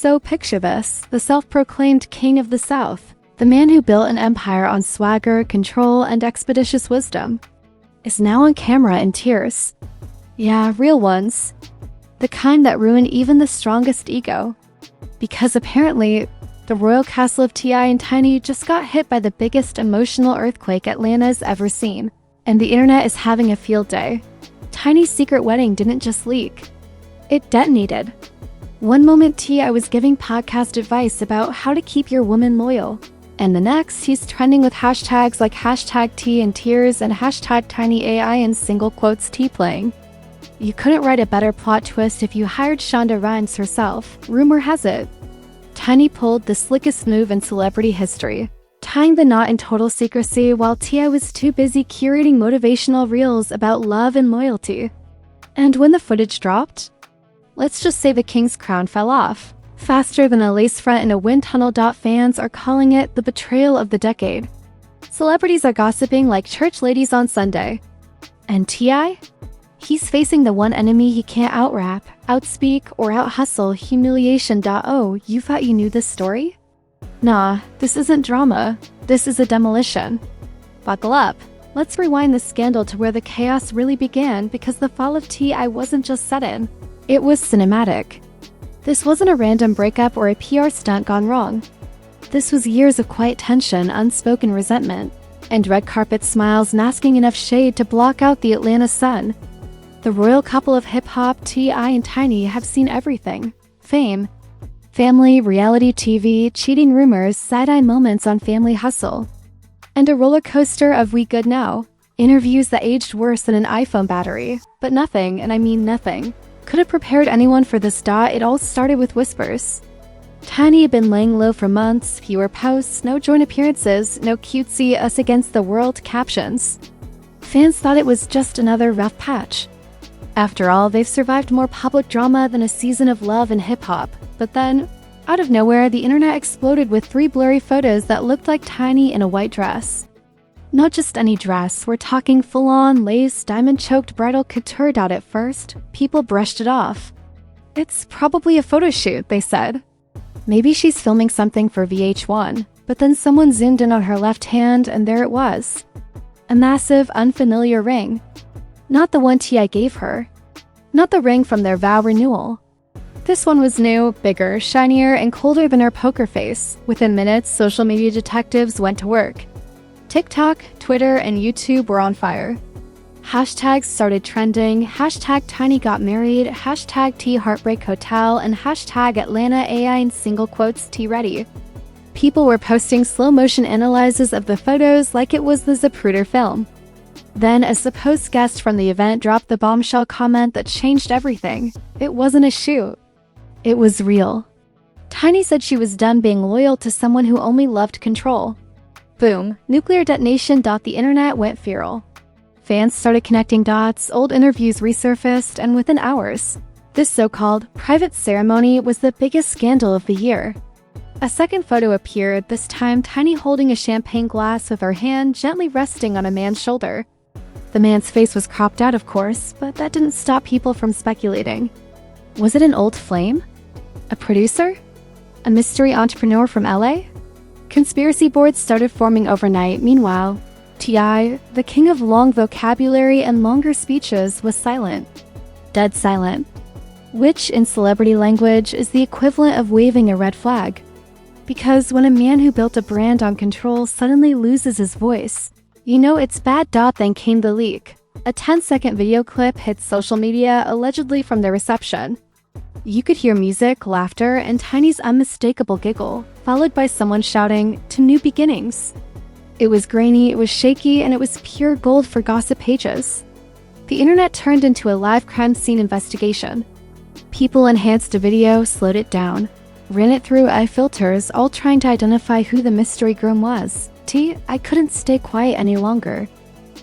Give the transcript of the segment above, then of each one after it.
So picture this, the self-proclaimed king of the South, the man who built an empire on swagger, control, and expeditious wisdom, is now on camera in tears. Yeah, real ones. The kind that ruin even the strongest ego. Because apparently, the royal castle of T.I. and Tiny just got hit by the biggest emotional earthquake Atlanta's ever seen, and the internet is having a field day. Tiny's secret wedding didn't just leak. It detonated. One moment T.I. was giving podcast advice about how to keep your woman loyal, and the next he's trending with hashtags like hashtag T in tears and hashtag Tiny AI and single quotes T playing. You couldn't write a better plot twist if you hired Shonda Rhimes herself, rumor has it. Tiny pulled the slickest move in celebrity history, tying the knot in total secrecy while T.I. was too busy curating motivational reels about love and loyalty. And when the footage dropped, let's just say the king's crown fell off, faster than a lace front in a wind tunnel. Fans are calling it the betrayal of the decade. Celebrities are gossiping like church ladies on Sunday. And T.I.? He's facing the one enemy he can't out-rap, outspeak, or out-hustle, humiliation. Oh, you thought you knew this story? Nah, this isn't drama. This is a demolition. Buckle up. Let's rewind the scandal to where the chaos really began, because the fall of T.I. wasn't just sudden. It was cinematic. This wasn't a random breakup or a PR stunt gone wrong. This was years of quiet tension, unspoken resentment, and red carpet smiles masking enough shade to block out the Atlanta sun. The royal couple of hip-hop, T.I. and Tiny, have seen everything. Fame, family, reality TV, cheating rumors, side-eye moments on Family Hustle, and a roller coaster of We Good Now. Interviews that aged worse than an iPhone battery. But nothing, and I mean nothing, could have prepared anyone for this. It all started with whispers. Tiny had been laying low for months, fewer posts, no joint appearances, no cutesy us against the world captions. Fans thought it was just another rough patch. After all, they've survived more public drama than a season of Love and hip-hop. But then, out of nowhere, the internet exploded with 3 blurry photos that looked like Tiny in a white dress. Not just any dress, we're talking full-on, lace, diamond-choked bridal couture. At first, people brushed it off. It's probably a photo shoot, they said. Maybe she's filming something for VH1, but then someone zoomed in on her left hand and there it was. A massive, unfamiliar ring. Not the one T.I. gave her. Not the ring from their vow renewal. This one was new, bigger, shinier, and colder than her poker face. Within minutes, social media detectives went to work. TikTok, Twitter, and YouTube were on fire. Hashtags started trending, hashtag Tiny got married, hashtag T Heartbreak Hotel, and hashtag Atlanta AI and single quotes T ready. People were posting slow-motion analyses of the photos like it was the Zapruder film. Then, a supposed guest from the event dropped the bombshell comment that changed everything. It wasn't a shoot. It was real. Tiny said she was done being loyal to someone who only loved control. Boom, nuclear detonation. The internet went feral. Fans started connecting dots, old interviews resurfaced, and within hours, this so-called private ceremony was the biggest scandal of the year. A second photo appeared, this time Tiny holding a champagne glass with her hand gently resting on a man's shoulder. The man's face was cropped out, of course, but that didn't stop people from speculating. Was it an old flame? A producer? A mystery entrepreneur from LA? Conspiracy boards started forming overnight. Meanwhile, T.I., the king of long vocabulary and longer speeches, was silent. Dead silent. Which, in celebrity language, is the equivalent of waving a red flag. Because when a man who built a brand on control suddenly loses his voice, you know it's bad. Then came the leak. A 10-second video clip hit social media, allegedly from the reception. You could hear music, laughter, and Tiny's unmistakable giggle, followed by someone shouting, "To new beginnings." It was grainy, it was shaky, and it was pure gold for gossip pages. The internet turned into a live crime scene investigation. People enhanced the video, slowed it down, ran it through AI filters, all trying to identify who the mystery groom was. I couldn't stay quiet any longer.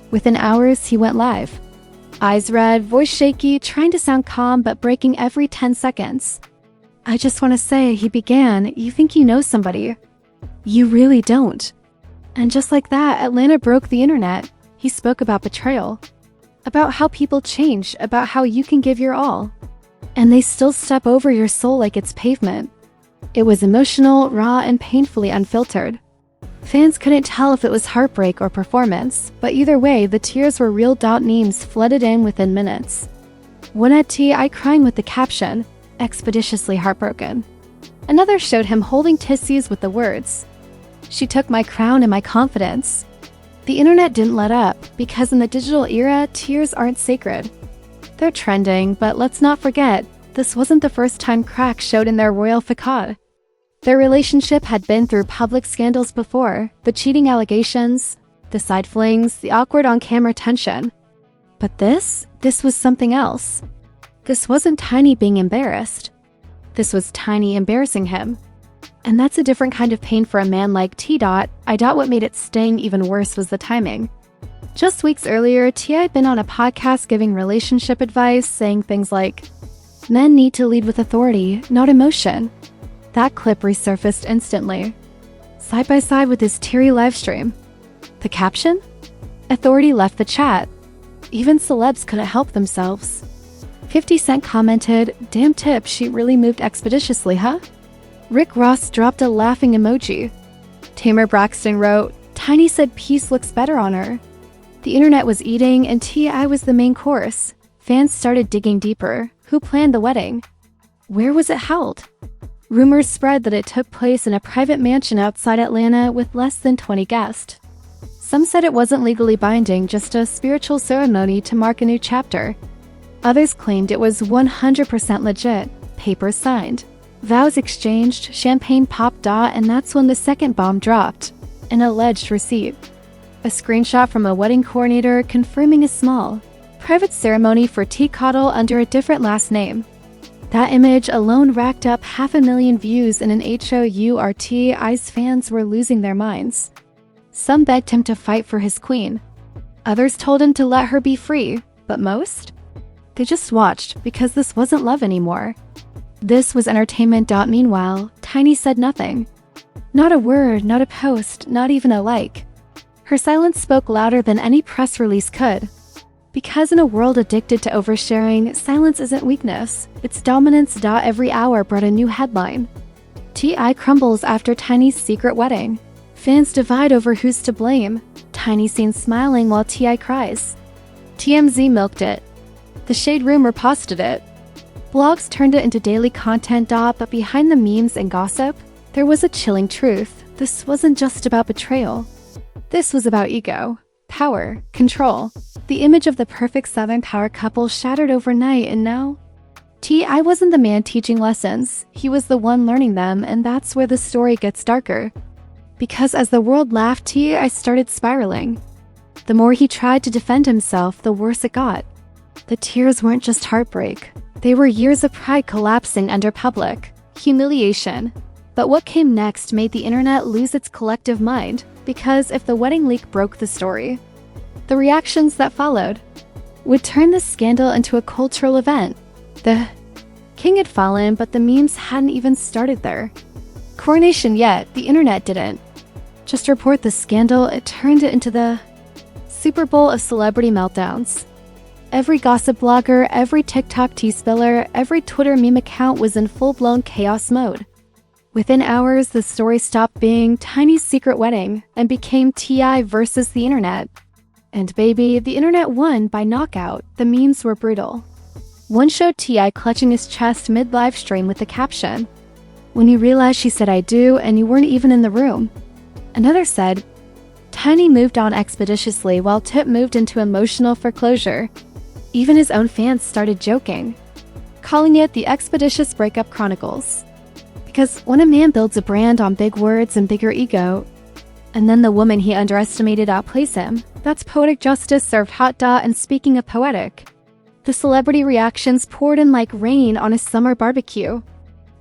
Within hours, he went live. Eyes red, voice shaky, trying to sound calm but breaking every 10 seconds. "I just want to say," he began, "you think you know somebody. You really don't." And just like that, Atlanta broke the internet. He spoke about betrayal. About how people change, about how you can give your all, and they still step over your soul like it's pavement. It was emotional, raw, and painfully unfiltered. Fans couldn't tell if it was heartbreak or performance, but either way, the tears were real. Memes flooded in within minutes. One had T.I. crying with the caption, "Expeditiously heartbroken." Another showed him holding tissues with the words, "She took my crown and my confidence." The internet didn't let up, because in the digital era, tears aren't sacred. They're trending, but let's not forget, this wasn't the first time cracks showed in their royal facade. Their relationship had been through public scandals before, the cheating allegations, the side flings, the awkward on-camera tension. But this was something else. This wasn't Tiny being embarrassed. This was Tiny embarrassing him. And that's a different kind of pain for a man like T. What made it sting even worse was the timing. Just weeks earlier, T.I. had been on a podcast giving relationship advice, saying things like, "Men need to lead with authority, not emotion." That clip resurfaced instantly, side by side with his teary livestream. The caption? "Authority left the chat." Even celebs couldn't help themselves. 50 Cent commented, "Damn tip, she really moved expeditiously, huh?" Rick Ross dropped a laughing emoji. Tamer Braxton wrote, "Tiny said peace looks better on her." The internet was eating, and T.I. was the main course. Fans started digging deeper. Who planned the wedding? Where was it held? Rumors spread that it took place in a private mansion outside Atlanta with less than 20 guests. Some said it wasn't legally binding, just a spiritual ceremony to mark a new chapter. Others claimed it was 100% legit, papers signed, vows exchanged, champagne popped, and that's when the second bomb dropped, an alleged receipt. A screenshot from a wedding coordinator confirming a small, private ceremony for T. Cottle under a different last name. That image alone racked up 500,000 views in an HOURTI's fans were losing their minds. Some begged him to fight for his queen. Others told him to let her be free, but most? They just watched because this wasn't love anymore. This was entertainment. Meanwhile, Tiny said nothing. Not a word, not a post, not even a like. Her silence spoke louder than any press release could. Because in a world addicted to oversharing, silence isn't weakness, it's dominance. Every hour brought a new headline. T.I. crumbles after Tiny's secret wedding. Fans divide over who's to blame. Tiny seen smiling while T.I. cries. TMZ milked it. The Shade Room reposted it. Blogs turned it into daily content. But behind the memes and gossip, there was a chilling truth. This wasn't just about betrayal. This was about ego, power, control. The image of the perfect Southern power couple shattered overnight, and now T.I. wasn't the man teaching lessons, he was the one learning them, and that's where the story gets darker. Because as the world laughed, T.I. started spiraling. The more he tried to defend himself, the worse it got. The tears weren't just heartbreak. They were years of pride collapsing under public humiliation. But what came next made the internet lose its collective mind, because if the wedding leak broke the story, the reactions that followed would turn this scandal into a cultural event. The king had fallen, but the memes hadn't even started there. Coronation yet, the internet didn't just report the scandal, it turned it into the Super Bowl of celebrity meltdowns. Every gossip blogger, every TikTok tea spiller, every Twitter meme account was in full-blown chaos mode. Within hours, the story stopped being Tiny's secret wedding and became T.I. versus the internet. And baby, the internet won by knockout. The memes were brutal. One showed T.I. clutching his chest mid-live stream with the caption, "When you realized she said I do and you weren't even in the room." Another said, "Tiny moved on expeditiously while Tip moved into emotional foreclosure." Even his own fans started joking, calling it the Expeditious Breakup Chronicles. Because when a man builds a brand on big words and bigger ego, and then the woman he underestimated outplays him, that's poetic justice served hot. And speaking of poetic, the celebrity reactions poured in like rain on a summer barbecue.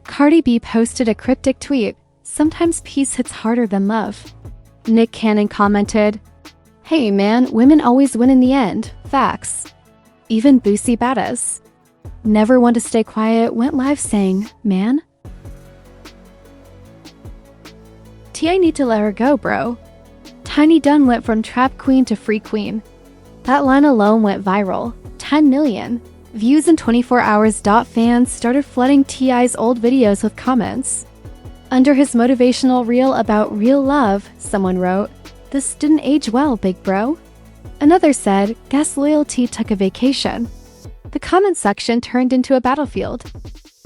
Cardi B posted a cryptic tweet, "Sometimes peace hits harder than love." Nick Cannon commented, "Hey man, women always win in the end. Facts." Even Boosie Badass, never one to stay quiet, went live saying, "Man, T.I. need to let her go, bro." Tiny Dunn went from trap queen to free queen. That line alone went viral. 10 million views in 24 hours. Fans started flooding T.I.'s old videos with comments. Under his motivational reel about real love, someone wrote, "This didn't age well, big bro." Another said, "Guess loyalty took a vacation." The comment section turned into a battlefield.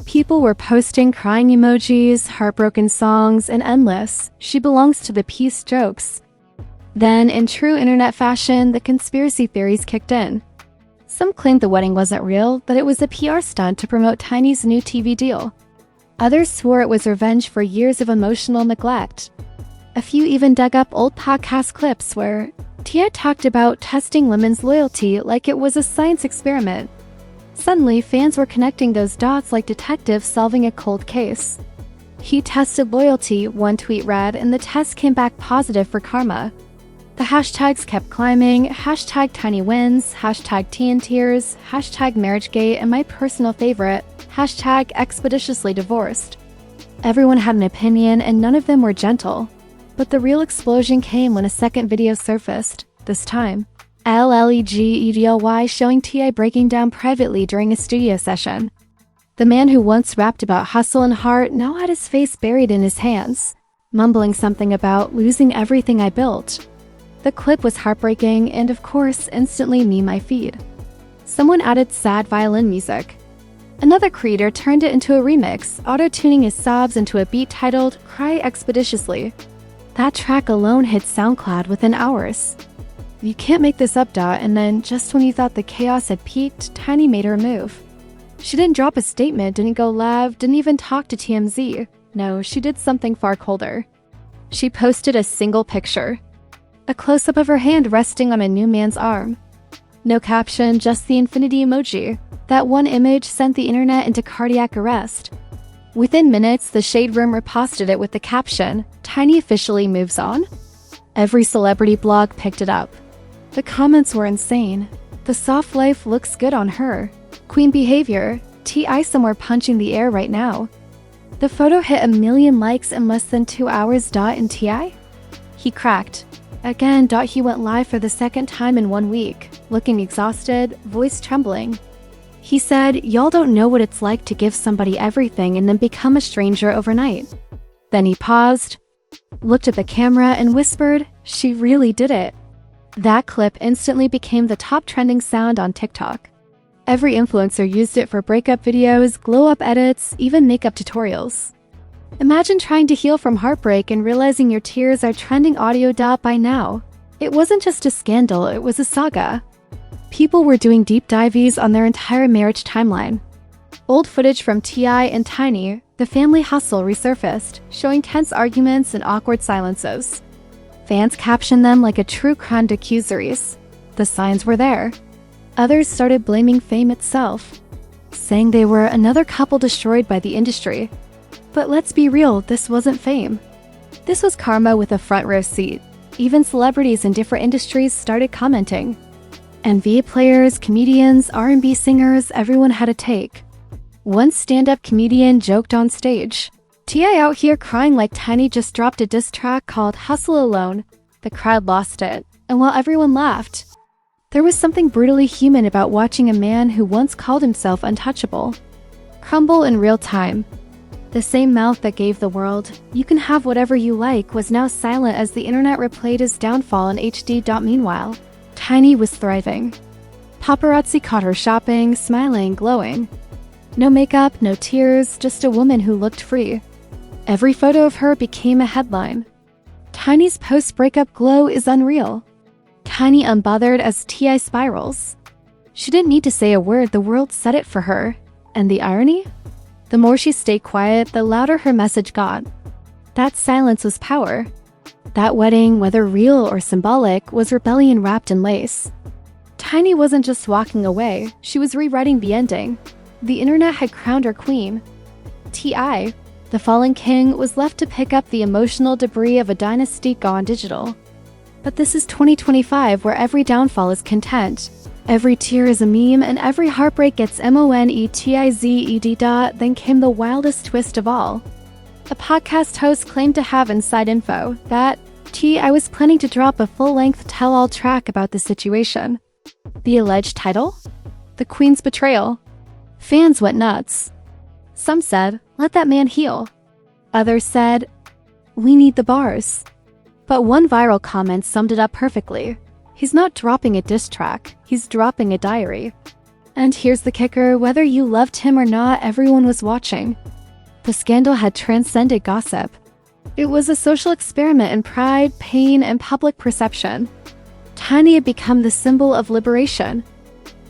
People were posting crying emojis, heartbroken songs, and endless "she belongs to the peace" jokes. Then, in true internet fashion, the conspiracy theories kicked in. Some claimed the wedding wasn't real, that it was a PR stunt to promote Tiny's new TV deal. Others swore it was revenge for years of emotional neglect. A few even dug up old podcast clips where T.I. talked about testing women's loyalty like it was a science experiment. Suddenly, fans were connecting those dots like detectives solving a cold case. "He tested loyalty," one tweet read, and the test came back positive for karma. The hashtags kept climbing, hashtag Tiny Wins, hashtag Tea and Tears, hashtag MarriageGate, and my personal favorite, hashtag Expeditiously Divorced. Everyone had an opinion and none of them were gentle. But the real explosion came when a second video surfaced, this time LLEGEDLY, showing T.I. breaking down privately during a studio session. The man who once rapped about hustle and heart now had his face buried in his hands, mumbling something about losing everything I built. The clip was heartbreaking and, of course, instantly memed my feed. Someone added sad violin music. Another creator turned it into a remix, auto-tuning his sobs into a beat titled "Cry Expeditiously." That track alone hit SoundCloud within hours. You can't make this up, and then, just when you thought the chaos had peaked, Tiny made her move. She didn't drop a statement, didn't go live, didn't even talk to TMZ. No, she did something far colder. She posted a single picture. A close-up of her hand resting on a new man's arm. No caption, just the infinity emoji. That one image sent the internet into cardiac arrest. Within minutes, the Shade Room reposted it with the caption, "Tiny officially moves on." Every celebrity blog picked it up. The comments were insane. "The soft life looks good on her." "Queen behavior." "T.I. somewhere punching the air right now." The photo hit 1 million likes in less than 2 hours. And T.I.? He cracked. Again, he went live for the second time in 1 week, looking exhausted, voice trembling. He said, "Y'all don't know what it's like to give somebody everything and then become a stranger overnight." Then he paused, looked at the camera, and whispered, "She really did it." That clip instantly became the top trending sound on TikTok. Every influencer used it for breakup videos, glow-up edits, even makeup tutorials. Imagine trying to heal from heartbreak and realizing your tears are trending audio. By now. It wasn't just a scandal, it was a saga. People were doing deep dives on their entire marriage timeline. Old footage from T.I. and Tiny, the family hustle, resurfaced, showing tense arguments and awkward silences. Fans captioned them like a true crime docuseries. The signs were there. Others started blaming fame itself, saying they were another couple destroyed by the industry. But let's be real, this wasn't fame. This was karma with a front row seat. Even celebrities in different industries started commenting. NBA players, comedians, R&B singers, everyone had a take. One stand-up comedian joked on stage, "T.I. out here crying like Tiny just dropped a diss track called Hustle Alone." The crowd lost it, and while everyone laughed, there was something brutally human about watching a man who once called himself untouchable crumble in real time. The same mouth that gave the world, "You can have whatever you like," was now silent as the internet replayed his downfall in HD. Meanwhile, Tiny was thriving. Paparazzi caught her shopping, smiling, glowing. No makeup, no tears, just a woman who looked free. Every photo of her became a headline. Tiny's post-breakup glow is unreal. Tiny unbothered as T.I. spirals. She didn't need to say a word, the world said it for her. And the irony? The more she stayed quiet, the louder her message got. That silence was power. That wedding, whether real or symbolic, was rebellion wrapped in lace. Tiny wasn't just walking away, she was rewriting the ending. The internet had crowned her queen. T.I., the fallen king, was left to pick up the emotional debris of a dynasty gone digital. But this is 2025, where every downfall is content. Every tear is a meme, and every heartbreak gets monetized. Then came the wildest twist of all. A podcast host claimed to have inside info that I was planning to drop a full-length tell-all track about the situation. The alleged title? The Queen's Betrayal. Fans went nuts. Some said, "Let that man heal." Others said, "We need the bars." But one viral comment summed it up perfectly. He's not dropping a diss track, he's dropping a diary. And here's the kicker, whether you loved him or not, everyone was watching. The scandal had transcended gossip. It was a social experiment in pride, pain, and public perception. Tiny had become the symbol of liberation.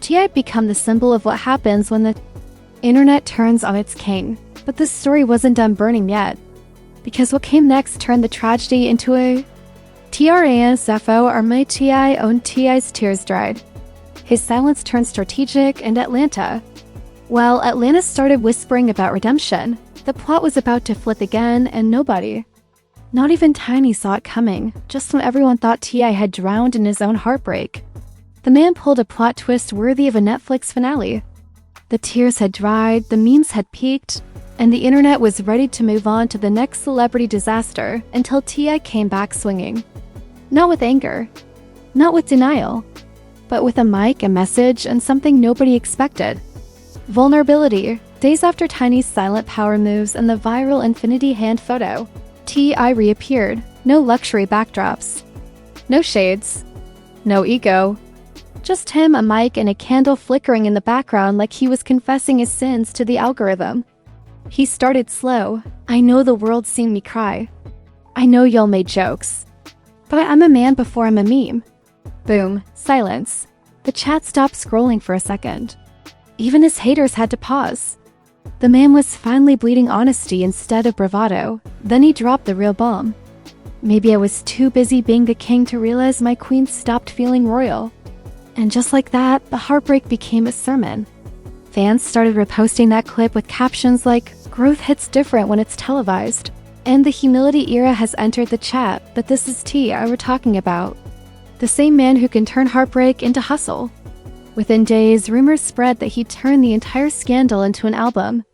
T.I. had become the symbol of what happens when the internet turns on its king. But this story wasn't done burning yet, because what came next turned the tragedy into a Zepho or my T.I. owned T.I.'s tears dried. His silence turned strategic, and Atlanta. Well, Atlanta started whispering about redemption. The plot was about to flip again, and nobody, not even Tiny, saw it coming, just when everyone thought T.I. had drowned in his own heartbreak. The man pulled a plot twist worthy of a Netflix finale. The tears had dried, the memes had peaked, and the internet was ready to move on to the next celebrity disaster until T.I. came back swinging. Not with anger, not with denial, but with a mic, a message, and something nobody expected. Vulnerability. Days after Tiny's silent power moves and the viral infinity hand photo, T.I. reappeared. No luxury backdrops. No shades. No ego. Just him, a mic, and a candle flickering in the background like he was confessing his sins to the algorithm. He started slow. "I know the world's seen me cry. I know y'all made jokes. But I'm a man before I'm a meme." Boom. Silence. The chat stopped scrolling for a second. Even his haters had to pause. The man was finally bleeding honesty instead of bravado. Then he dropped the real bomb. "Maybe I was too busy being the king to realize my queen stopped feeling royal." And just like that, the heartbreak became a sermon. Fans started reposting that clip with captions like, "Growth hits different when it's televised." And the humility era has entered the chat, but this is T.I. we're talking about. The same man who can turn heartbreak into hustle. Within days, rumors spread that he turned the entire scandal into an album.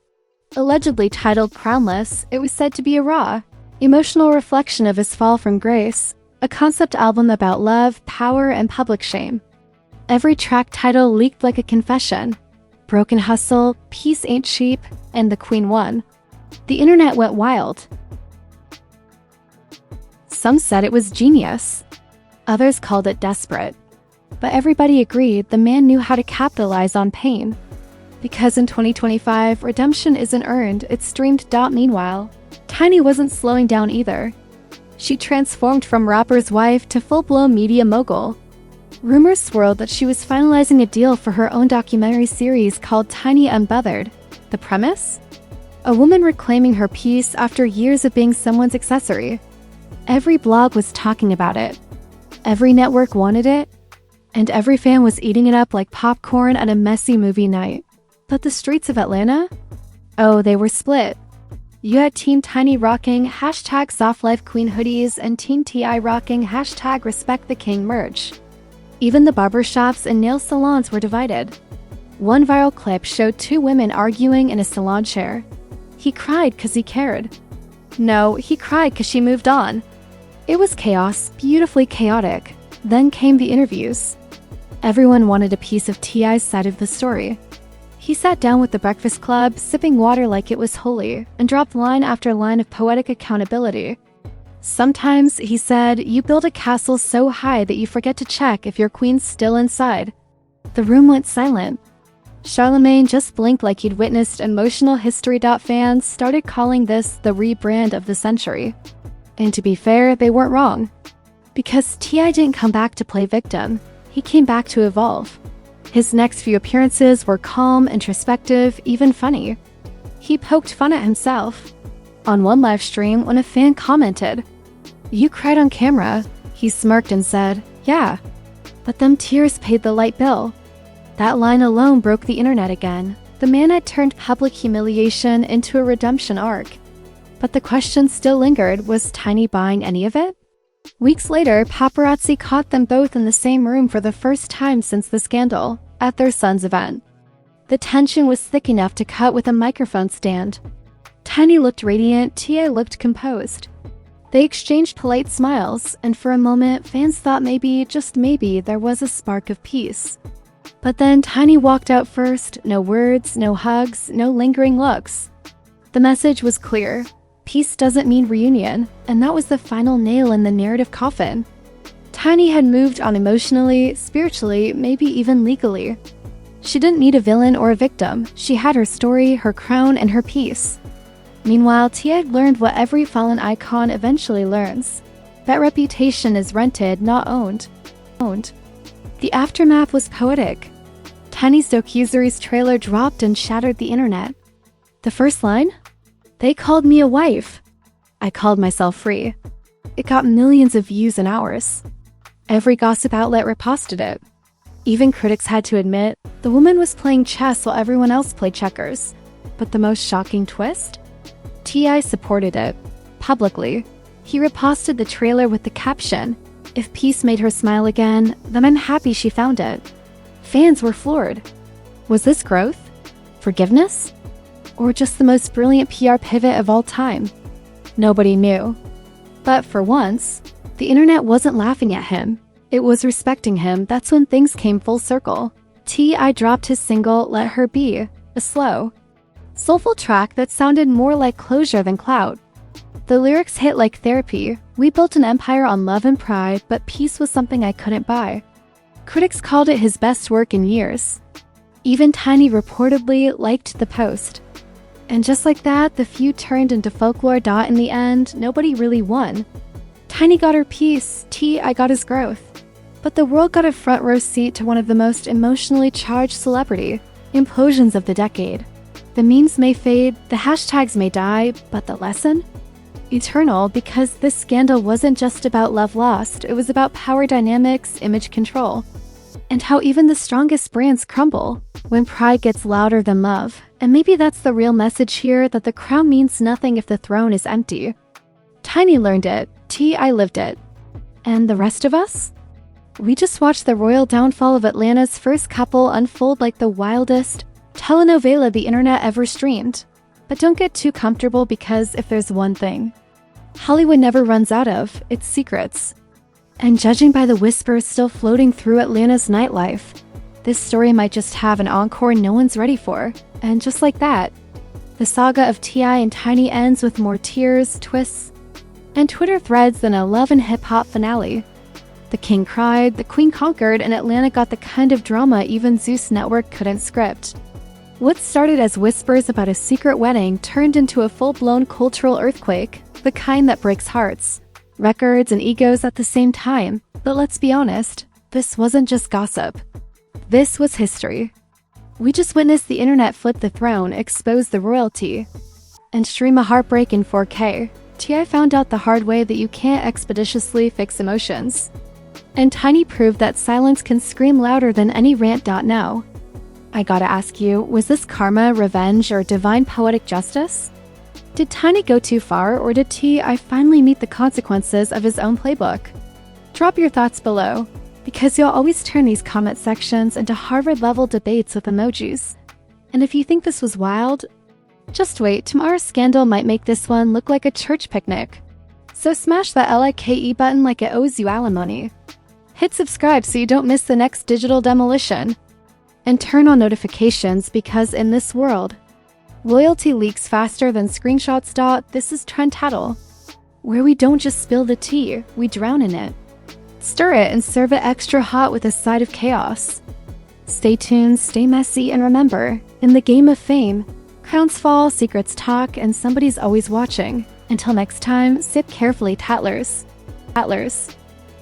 Allegedly titled Crownless, it was said to be a raw, emotional reflection of his fall from grace, a concept album about love, power, and public shame. Every track title leaked like a confession. Broken hustle, peace ain't cheap, and the queen won. The internet went wild. Some said it was genius. Others called it desperate. But everybody agreed the man knew how to capitalize on pain. Because in 2025, redemption isn't earned, it's streamed. Meanwhile, Tiny wasn't slowing down either. She transformed from rapper's wife to full-blown media mogul. Rumors swirled that she was finalizing a deal for her own documentary series called Tiny Unbothered. The premise? A woman reclaiming her peace after years of being someone's accessory. Every blog was talking about it. Every network wanted it. And every fan was eating it up like popcorn at a messy movie night. But the streets of Atlanta? Oh, they were split. You had Team Tiny rocking #SoftLifeQueen hoodies and Team T.I. rocking #RespectTheKing merch. Even the barbershops and nail salons were divided. One viral clip showed two women arguing in a salon chair. He cried because he cared. No, he cried because she moved on. It was chaos, beautifully chaotic. Then came the interviews. Everyone wanted a piece of T.I.'s side of the story. He sat down with the Breakfast Club, sipping water like it was holy, and dropped line after line of poetic accountability. Sometimes, he said, you build a castle so high that you forget to check if your queen's still inside. The room went silent. Charlemagne just blinked like he'd witnessed emotional history. Fans started calling this the rebrand of the century. And to be fair, they weren't wrong. Because T.I. didn't come back to play victim. He came back to evolve. His next few appearances were calm, introspective, even funny. He poked fun at himself. On one live stream, when a fan commented, "You cried on camera," he smirked and said, "Yeah, but them tears paid the light bill." That line alone broke the internet again. The man had turned public humiliation into a redemption arc. But the question still lingered, was Tiny buying any of it? Weeks later, paparazzi caught them both in the same room for the first time since the scandal, at their son's event. The tension was thick enough to cut with a microphone stand. Tiny looked radiant, T.I. looked composed. They exchanged polite smiles, and for a moment, fans thought maybe, just maybe, there was a spark of peace. But then Tiny walked out first, no words, no hugs, no lingering looks. The message was clear. Peace doesn't mean reunion, and that was the final nail in the narrative coffin. Tiny had moved on emotionally, spiritually, maybe even legally. She didn't need a villain or a victim. She had her story, her crown, and her peace. Meanwhile, Tia had learned what every fallen icon eventually learns. That reputation is rented, not owned. The aftermath was poetic. Tiny's Dokuzure's trailer dropped and shattered the internet. The first line? They called me a wife. I called myself free. It got millions of views in hours. Every gossip outlet reposted it. Even critics had to admit, the woman was playing chess while everyone else played checkers. But the most shocking twist? T.I. supported it. Publicly. He reposted the trailer with the caption, "If peace made her smile again, then I'm happy she found it." Fans were floored. Was this growth? Forgiveness? Or just the most brilliant PR pivot of all time? Nobody knew. But for once, the internet wasn't laughing at him. It was respecting him. That's when things came full circle. T.I. dropped his single, Let Her Be, a slow, soulful track that sounded more like closure than clout. The lyrics hit like therapy. We built an empire on love and pride, but peace was something I couldn't buy. Critics called it his best work in years. Even Tiny reportedly liked the post. And just like that, the feud turned into folklore. In the end, nobody really won. Tiny got her peace, T.I. got his growth. But the world got a front row seat to one of the most emotionally charged celebrity implosions of the decade. The memes may fade, the hashtags may die, but the lesson? Eternal, because this scandal wasn't just about love lost, it was about power dynamics, image control, and how even the strongest brands crumble when pride gets louder than love. And maybe that's the real message here, that the crown means nothing if the throne is empty. Tiny learned it, T.I. lived it. And the rest of us? We just watched the royal downfall of Atlanta's first couple unfold like the wildest telenovela the internet ever streamed. But don't get too comfortable, because if there's one thing Hollywood never runs out of, it's secrets. And judging by the whispers still floating through Atlanta's nightlife, this story might just have an encore no one's ready for. And just like that, the saga of T.I. and Tiny ends with more tears, twists, and Twitter threads than a Love and Hip Hop finale. The king cried, the queen conquered, and Atlanta got the kind of drama even Zeus Network couldn't script. What started as whispers about a secret wedding turned into a full-blown cultural earthquake, the kind that breaks hearts, records, and egos at the same time. But let's be honest, this wasn't just gossip. This was history. We just witnessed the internet flip the throne, expose the royalty, and stream a heartbreak in 4K. T.I. found out the hard way that you can't expeditiously fix emotions. And Tiny proved that silence can scream louder than any rant. Now, I gotta ask you, was this karma, revenge, or divine poetic justice? Did Tiny go too far, or did T.I. finally meet the consequences of his own playbook? Drop your thoughts below, because you'll always turn these comment sections into Harvard-level debates with emojis. And if you think this was wild, just wait, tomorrow's scandal might make this one look like a church picnic. So smash that like button like it owes you alimony. Hit subscribe so you don't miss the next digital demolition. And turn on notifications, because in this world, loyalty leaks faster than screenshots. This is Trend Tattle, where we don't just spill the tea, we drown in it. Stir it and serve it extra hot with a side of chaos. Stay tuned, stay messy, and remember, in the game of fame, crowns fall, secrets talk, and somebody's always watching. Until next time, sip carefully, tattlers.